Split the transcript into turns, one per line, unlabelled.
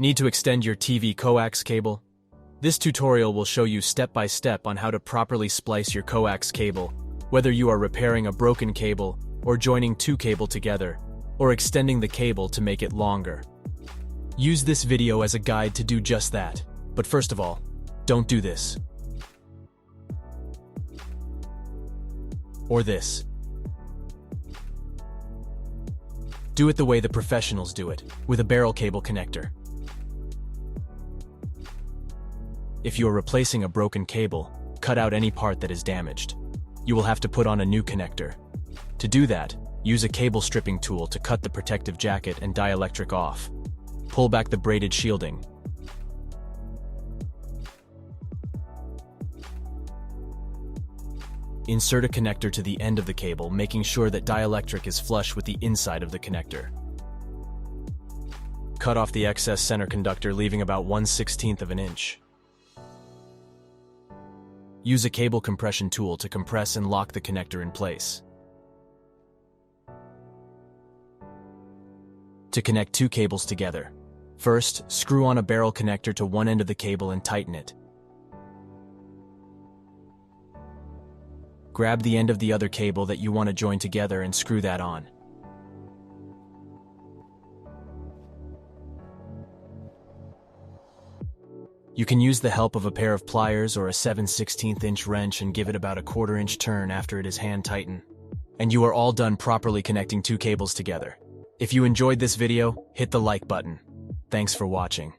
Need to extend your TV coax cable? This tutorial will show you step by step on how to properly splice your coax cable, whether you are repairing a broken cable or joining two cables together, or extending the cable to make it longer. Use this video as a guide to do just that. But first of all, don't do this. Or this. Do it the way the professionals do it, with a barrel cable connector. If you are replacing a broken cable, cut out any part that is damaged. You will have to put on a new connector. To do that, use a cable stripping tool to cut the protective jacket and dielectric off. Pull back the braided shielding. Insert a connector to the end of the cable, making sure that dielectric is flush with the inside of the connector. Cut off the excess center conductor, leaving about 1/16 of an inch. Use a cable compression tool to compress and lock the connector in place. To connect two cables together, first, screw on a barrel connector to one end of the cable and tighten it. Grab the end of the other cable that you want to join together and screw that on. You can use the help of a pair of pliers or a 7/16" wrench and give it about a 1/4 inch turn after it is hand tightened. And you are all done properly connecting two cables together. If you enjoyed this video, hit the like button. Thanks for watching.